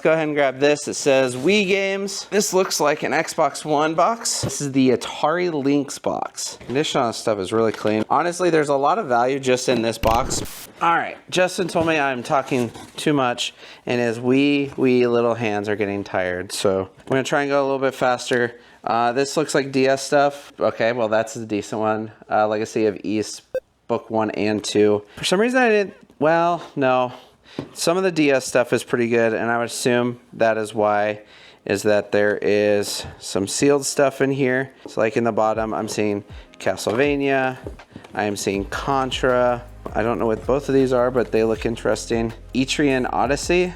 Go ahead and grab this. It says Wii games. This looks like an Xbox One box. This is the Atari Lynx box. Condition on this stuff is really clean. Honestly, there's a lot of value just in this box. All right, Justin told me I'm talking too much and his wee little hands are getting tired. So I'm gonna try and go a little bit faster. This looks like DS stuff. Okay, well that's a decent one. Legacy of East, book 1 and 2. For some reason I didn't, well, no. Some of the DS stuff is pretty good, and I would assume that is why, is that there is some sealed stuff in here. So like in the bottom, I'm seeing Castlevania, I am seeing Contra. I don't know what both of these are, but they look interesting. Etrian Odyssey,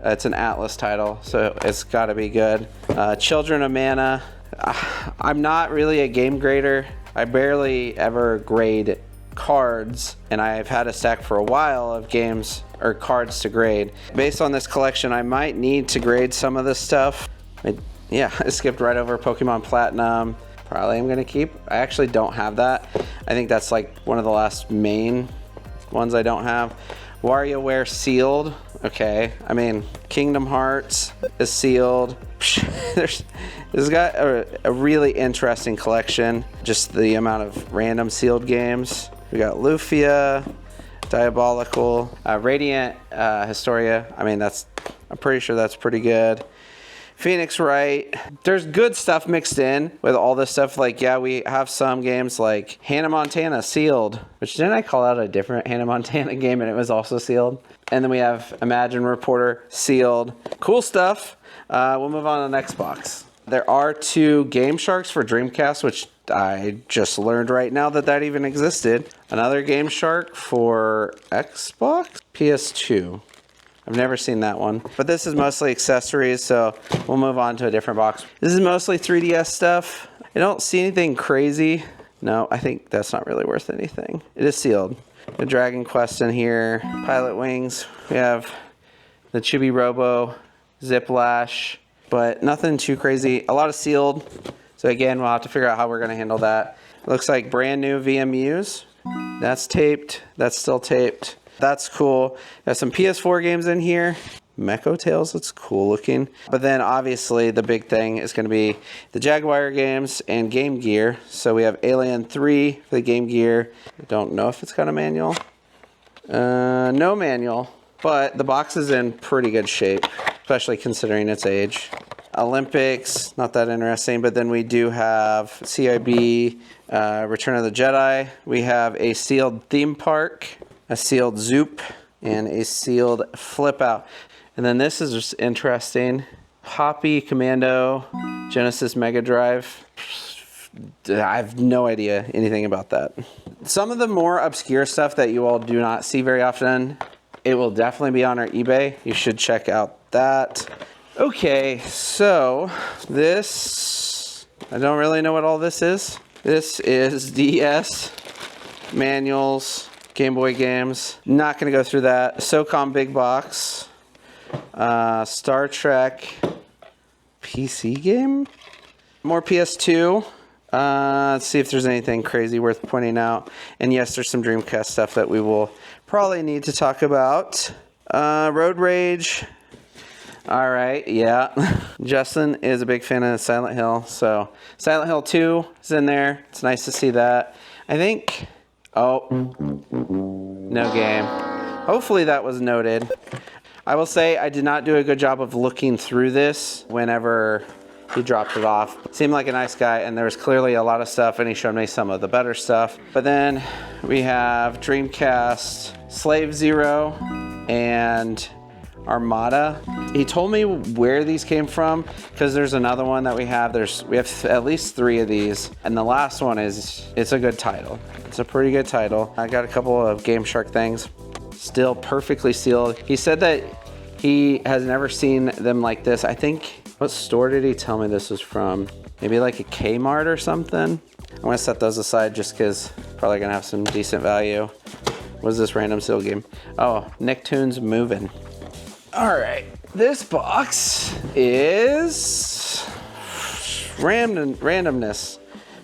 it's an Atlas title, so it's gotta be good. Children of Mana, I'm not really a game grader. I barely ever grade cards, and I've had a stack for a while of games or cards to grade. Based on this collection, I might need to grade some of this stuff. I skipped right over Pokemon Platinum. Probably I'm gonna keep. I actually don't have that. I think that's like one of the last main ones I don't have. WarioWare sealed. Okay, I mean, Kingdom Hearts is sealed. This has got a really interesting collection. Just the amount of random sealed games. We got Lufia, Diabolical, Radiant, Historia. I mean, I'm pretty sure that's pretty good. Phoenix Wright. There's good stuff mixed in with all this stuff. Like, yeah, we have some games like Hannah Montana sealed, which didn't I call out a different Hannah Montana game and it was also sealed? And then we have Imagine Reporter sealed. Cool stuff. We'll move on to the next box. There are 2 Game Sharks for Dreamcast, which I just learned right now that even existed. Another Game Shark for Xbox, PS2. I've never seen that one. But this is mostly accessories, so we'll move on to a different box. This is mostly 3DS stuff. I don't see anything crazy. No, I think that's not really worth anything. It is sealed. The Dragon Quest in here, Pilot Wings. We have the Chibi Robo, Ziplash, but nothing too crazy. A lot of sealed. So again, we'll have to figure out how we're gonna handle that. Looks like brand new VMUs. That's taped, that's still taped. That's cool. There's some PS4 games in here. Mecho Tales, that's cool looking. But then obviously the big thing is gonna be the Jaguar games and Game Gear. So we have Alien 3 for the Game Gear. I don't know if it's got a manual. No manual, but the box is in pretty good shape, especially considering its age. Olympics, not that interesting, but then we do have CIB, Return of the Jedi. We have a sealed Theme Park, a sealed Zoop, and a sealed Flip Out. And then this is just interesting. Hoppy Commando, Genesis Mega Drive. I have no idea anything about that. Some of the more obscure stuff that you all do not see very often, it will definitely be on our eBay. You should check out that. Okay, so this, I don't really know what all this is. This is DS, manuals, Game Boy games. Not gonna go through that. SOCOM Big Box, Star Trek PC game, more PS2. Let's see if there's anything crazy worth pointing out. And yes, there's some Dreamcast stuff that we will probably need to talk about. Road Rage. All right, yeah. Justin is a big fan of Silent Hill, so Silent Hill 2 is in there. It's nice to see that. I think, oh, no game. Hopefully that was noted. I will say I did not do a good job of looking through this whenever he dropped it off. Seemed like a nice guy, and there was clearly a lot of stuff, and he showed me some of the better stuff. But then we have Dreamcast, Slave Zero, and Armada. He told me where these came from because there's another one that we have. We have at least 3 of these, and the last one it's a good title. It's a pretty good title. I got a couple of Game Shark things, still perfectly sealed. He said that he has never seen them like this. I think, what store did he tell me this was from? Maybe like a Kmart or something. I'm gonna set those aside just because probably gonna have some decent value. What is this random seal game? Oh, Nicktoons Movin'. All right, this box is randomness,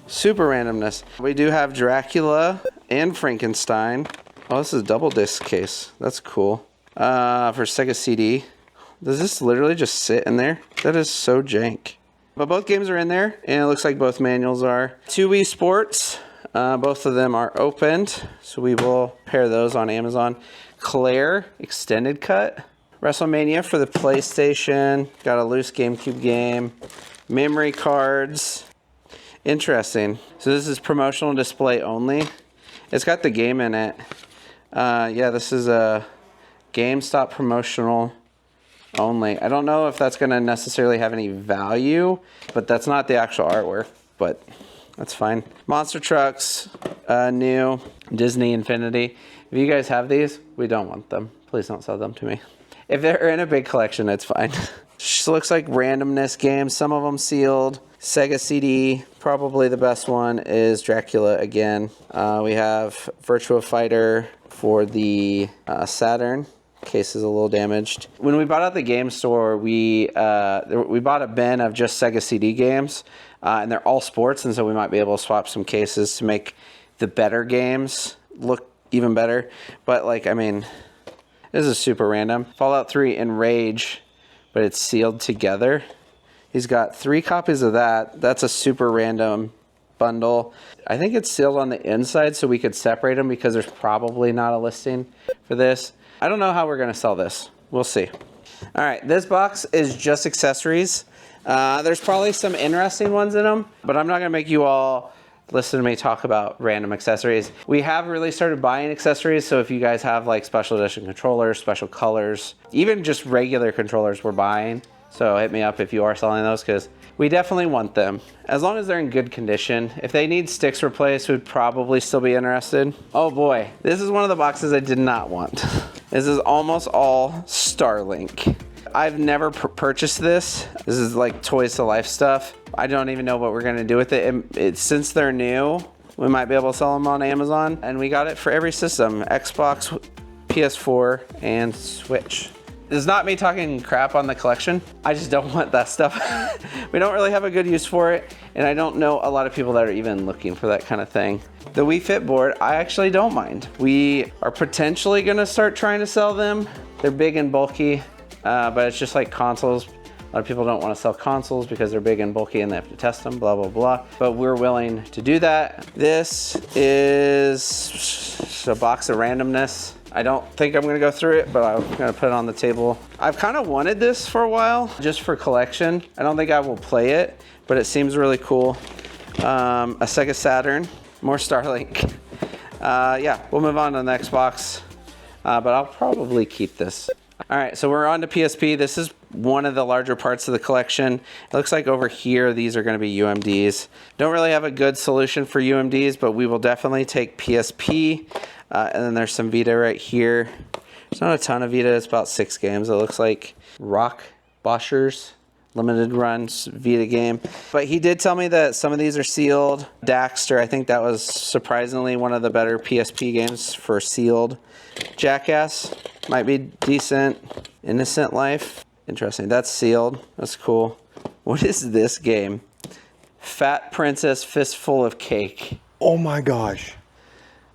super randomness. We do have Dracula and Frankenstein. Oh, this is a double disc case. That's cool. For Sega CD. Does this literally just sit in there? That is so jank. But both games are in there, and it looks like both manuals are. 2 Wii Sports, both of them are opened, so we will pair those on Amazon. Claire Extended Cut. WrestleMania for the PlayStation. Got a loose GameCube game. Memory cards. Interesting. So this is promotional display only. It's got the game in it. Yeah, this is a GameStop promotional only. I don't know if that's going to necessarily have any value, but that's not the actual artwork, but that's fine. Monster Trucks, new. Disney Infinity. If you guys have these, we don't want them. Please don't sell them to me. If they're in a big collection, it's fine. Just looks like randomness games. Some of them sealed. Sega CD, probably the best one is Dracula again. We have Virtua Fighter for the Saturn. Case is a little damaged. When we bought out the game store, we bought a bin of just Sega CD games, and they're all sports, and so we might be able to swap some cases to make the better games look even better. But like, I mean, this is super random. Fallout 3 and Rage, but it's sealed together. He's got 3 copies of that. That's a super random bundle. I think it's sealed on the inside so we could separate them because there's probably not a listing for this. I don't know how we're going to sell this. We'll see. All right, this box is just accessories. There's probably some interesting ones in them, but I'm not going to make you all listen to me talk about random accessories. We have really started buying accessories, so if you guys have like special edition controllers, special colors, even just regular controllers we're buying, so hit me up if you are selling those because we definitely want them. As long as they're in good condition. If they need sticks replaced, we'd probably still be interested. Oh boy, this is one of the boxes I did not want. This is almost all Starlink. I've never purchased this. This is like Toys to Life stuff. I don't even know what we're gonna do with it. Since they're new, we might be able to sell them on Amazon. And we got it for every system, Xbox, PS4, and Switch. This is not me talking crap on the collection. I just don't want that stuff. We don't really have a good use for it, and I don't know a lot of people that are even looking for that kind of thing. The Wii Fit board, I actually don't mind. We are potentially gonna start trying to sell them. They're big and bulky, but it's just like consoles. A lot of people don't want to sell consoles because they're big and bulky and they have to test them, blah, blah, blah. But we're willing to do that. This is a box of randomness. I don't think I'm gonna go through it, but I'm gonna put it on the table. I've kind of wanted this for a while, just for collection. I don't think I will play it, but it seems really cool. A Sega Saturn, more Starlink. Yeah, we'll move on to the next box, but I'll probably keep this. All right, so we're on to PSP. This is one of the larger parts of the collection. It looks like over here, these are gonna be UMDs. Don't really have a good solution for UMDs, but we will definitely take PSP. And then there's some Vita right here. There's not a ton of Vita, it's about 6 games. It looks like Rock Boschers limited runs Vita game. But he did tell me that some of these are sealed. Daxter, I think that was surprisingly one of the better PSP games for sealed. Jackass might be decent. Innocent Life, interesting. That's sealed, that's cool. What is this game? Fat Princess Fistful of Cake. Oh my gosh.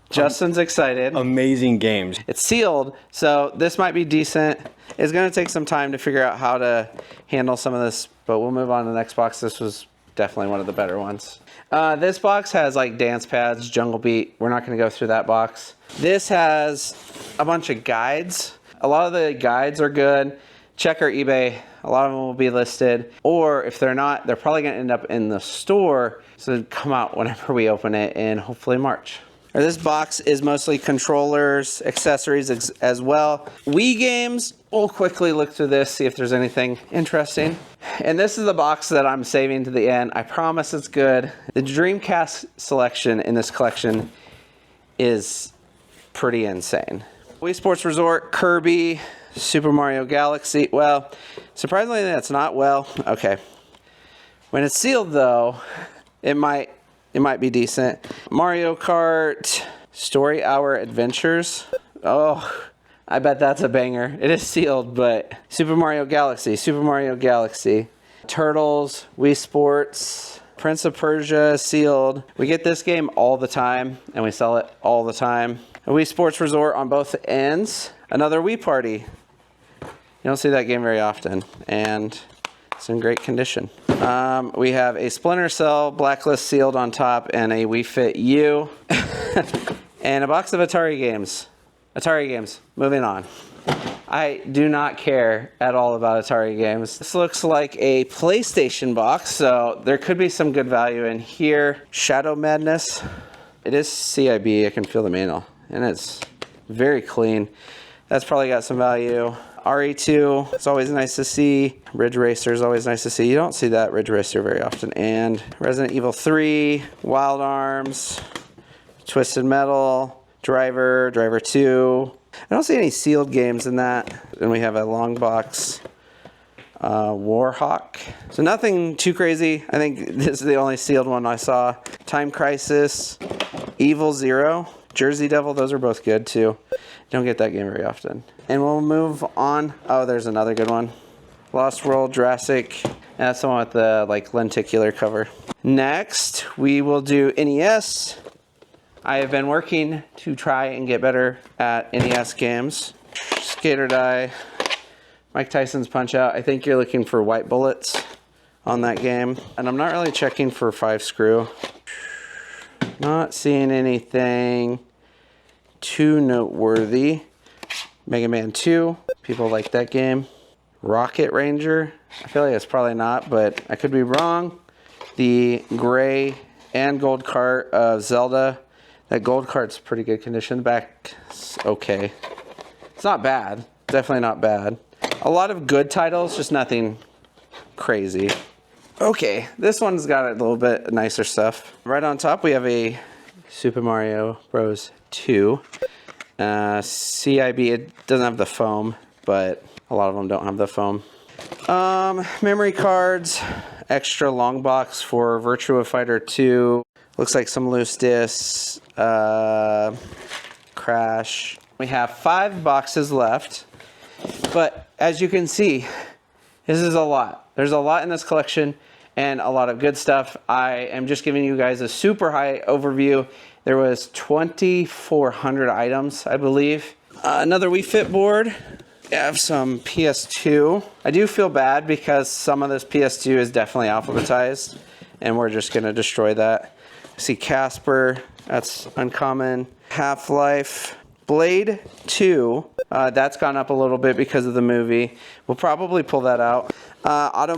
Justin's excited. Amazing games. It's sealed, so this might be decent. It's going to take some time to figure out how to handle some of this, but we'll move on to the next box. This was definitely one of the better ones. This box has like dance pads, Jungle Beat. We're not going to go through that box. This has a bunch of guides. A lot of the guides are good. Check our eBay. A lot of them will be listed. Or if they're not, they're probably going to end up in the store. So come out whenever we open it in hopefully March. This box is mostly controllers, accessories as well. Wii games, we'll quickly look through this, see if there's anything interesting. And this is the box that I'm saving to the end. I promise it's good. The Dreamcast selection in this collection is pretty insane. Wii Sports Resort, Kirby, Super Mario Galaxy. Well, surprisingly that's not well. Okay. When it's sealed though, it might be decent. Mario Kart, Story Hour Adventures. Oh, I bet that's a banger. It is sealed, but Super Mario Galaxy, Turtles, Wii Sports, Prince of Persia, sealed. We get this game all the time, and we sell it all the time. A Wii Sports Resort on both ends. Another Wii Party. You don't see that game very often, and it's in great condition. We have a Splinter Cell Blacklist sealed on top and a Wii Fit U. And a box of Atari games. Atari games. Moving on. I do not care at all about Atari games. This looks like a PlayStation box, so there could be some good value in here. Shadow Madness. It is CIB. I can feel the manual, and it's very clean. That's probably got some value. RE2, it's always nice to see. Ridge Racer is always nice to see. You don't see that Ridge Racer very often. And Resident Evil 3, Wild Arms, Twisted Metal, Driver, Driver 2. I don't see any sealed games in that. Then we have a long box, Warhawk. So nothing too crazy. I think this is the only sealed one I saw. Time Crisis, Evil Zero, Jersey Devil. Those are both good too. Don't get that game very often. And we'll move on. Oh, there's another good one. Lost World, Jurassic. That's the one with the like lenticular cover. Next, we will do NES. I have been working to try and get better at NES games. Skater Die, Mike Tyson's Punch-Out. I think you're looking for white bullets on that game. And I'm not really checking for 5-screw. Not seeing anything too noteworthy. Mega Man 2, people like that game. Rocket Ranger, I feel like it's probably not, but I could be wrong. The gray and gold cart of Zelda. That gold cart's pretty good condition. The back's okay. It's not bad, definitely not bad. A lot of good titles, just nothing crazy. Okay, this one's got a little bit nicer stuff. Right on top we have a Super Mario Bros. 2. CIB, it doesn't have the foam, but a lot of them don't have the foam. Memory cards, extra long box for Virtua Fighter 2. Looks like some loose discs, Crash. We have 5 boxes left, but as you can see, this is a lot. There's a lot in this collection and a lot of good stuff. I am just giving you guys a super high overview. There was 2,400 items, I believe. Another Wii Fit board. I have some PS2. I do feel bad because some of this PS2 is definitely alphabetized, and we're just gonna destroy that. I see Casper, that's uncommon. Half-Life. Blade 2, that's gone up a little bit because of the movie. We'll probably pull that out. Auto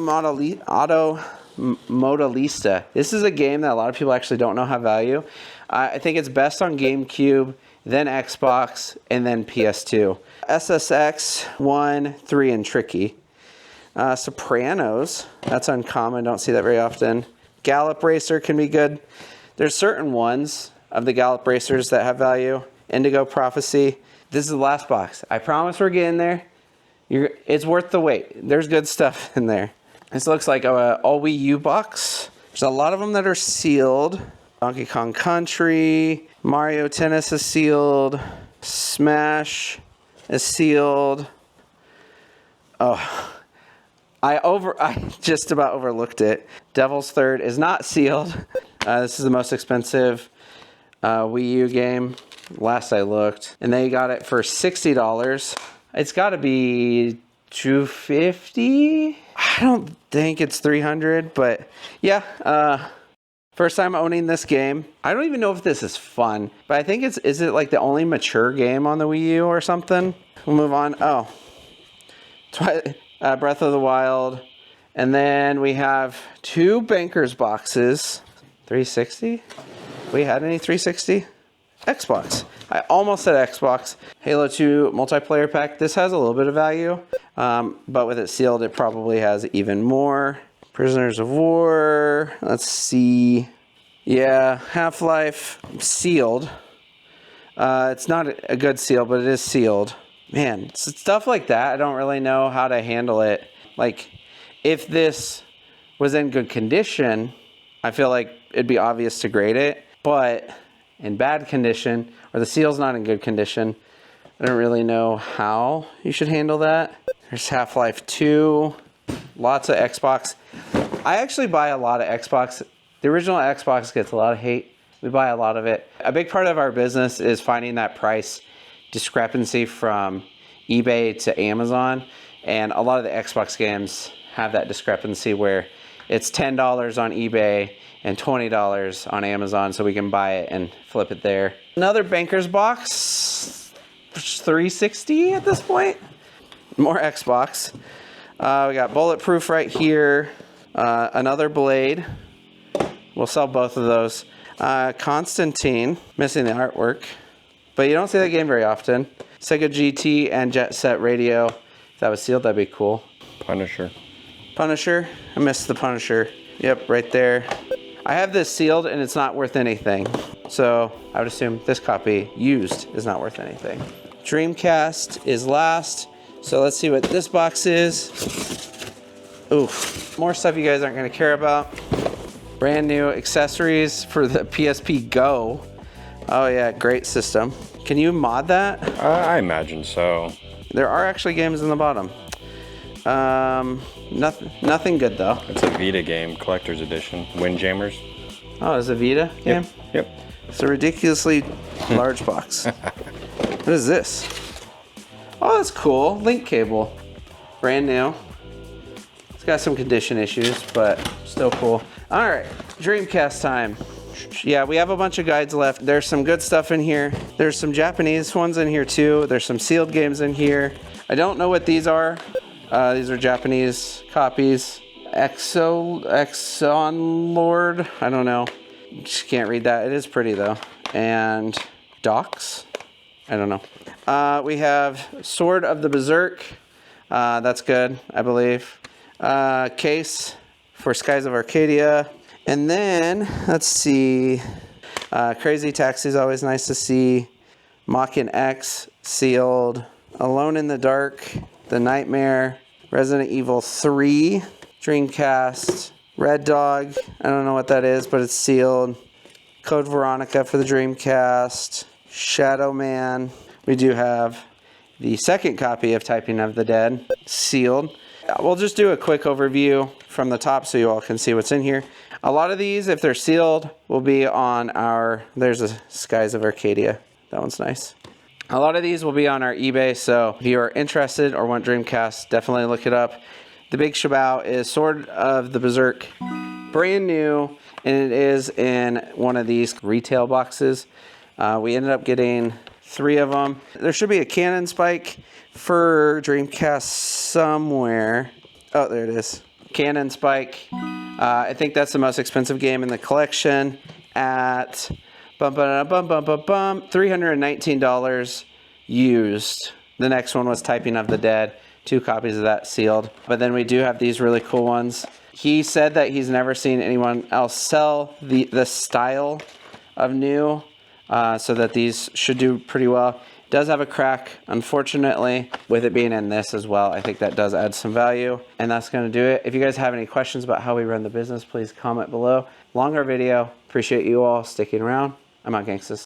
Modalista. This is a game that a lot of people actually don't know have value. I think it's best on GameCube, then Xbox, and then PS2. SSX, 1, 3, and Tricky. Sopranos, that's uncommon, don't see that very often. Gallop Racer can be good. There's certain ones of the Gallop Racers that have value. Indigo Prophecy. This is the last box. I promise we're getting there. It's worth the wait. There's good stuff in there. This looks like a all Wii U box. There's a lot of them that are sealed. Donkey Kong Country, Mario Tennis is sealed, Smash is sealed. Oh, I just about overlooked it. Devil's Third is not sealed. This is the most expensive Wii U game, last I looked. And they got it for $60. It's got to be $250. I don't think it's $300, but yeah. First time owning this game. I don't even know if this is fun, but I think is it like the only mature game on the Wii U or something? We'll move on. Oh, Breath of the Wild. And then we have 2 Bankers boxes. 360? We had any 360? Xbox. I almost said Xbox. Halo 2 multiplayer pack. This has a little bit of value, but with it sealed, it probably has even more. Prisoners of War. Let's see. Yeah, Half-Life sealed. It's not a good seal, but it is sealed. Man, stuff like that, I don't really know how to handle it. Like, if this was in good condition, I feel like it'd be obvious to grade it. But in bad condition, or the seal's not in good condition, I don't really know how you should handle that. There's Half-Life 2. Lots of Xbox. I actually buy a lot of Xbox. The original Xbox gets a lot of hate. We buy a lot of it. A big part of our business is finding that price discrepancy from eBay to Amazon. And a lot of the Xbox games have that discrepancy where it's $10 on eBay and $20 on Amazon, so we can buy it and flip it there. Another Banker's Box, $360 at this point. More Xbox. We got Bulletproof right here. Another Blade. We'll sell both of those. Constantine, missing the artwork, but you don't see that game very often. Sega GT and Jet Set Radio. If that was sealed, that'd be cool. Punisher. Punisher, I missed the Punisher. Yep, right there. I have this sealed and it's not worth anything. So I would assume this copy used is not worth anything. Dreamcast is last. So let's see what this box is. Oof, more stuff you guys aren't gonna care about. Brand new accessories for the PSP Go. Oh yeah, great system. Can you mod that? I imagine so. There are actually games in the bottom. Nothing good though. It's a Vita game, collector's edition. Windjammers. Oh, it's a Vita game? Yep. It's a ridiculously large box. What is this? Oh, that's cool. Link cable. Brand new. It's got some condition issues, but still cool. All right, Dreamcast time. Yeah, we have a bunch of guides left. There's some good stuff in here. There's some Japanese ones in here too. There's some sealed games in here. I don't know what these are. These are Japanese copies. Exon Lord. I don't know. Just can't read that. It is pretty though. And Docs. I don't know. We have Sword of the Berserk. That's good, I believe. Case for Skies of Arcadia. And then, let's see. Crazy Taxi is always nice to see. Mach-In X, sealed. Alone in the Dark, The Nightmare. Resident Evil 3, Dreamcast. Red Dog, I don't know what that is, but it's sealed. Code Veronica for the Dreamcast. Shadow Man. We do have the second copy of Typing of the Dead, sealed. We'll just do a quick overview from the top so you all can see what's in here. A lot of these, if they're sealed, will be on our, there's a Skies of Arcadia. That one's nice. A lot of these will be on our eBay, so if you are interested or want Dreamcast, definitely look it up. The big shabao is Sword of the Berserk, brand new, and it is in one of these retail boxes. We ended up getting 3 of them. There should be a Cannon Spike for Dreamcast somewhere. Oh, there it is. Cannon Spike. I think that's the most expensive game in the collection at $319 used. The next one was Typing of the Dead. 2 copies of that sealed. But then we do have these really cool ones. He said that he's never seen anyone else sell the style of new, so that these should do pretty well. It does have a crack, unfortunately, with it being in this as well. I think that does add some value, and that's going to do it. If you guys have any questions about how we run the business, please comment below. Longer video. Appreciate you all sticking around. I'm out, Gangstas.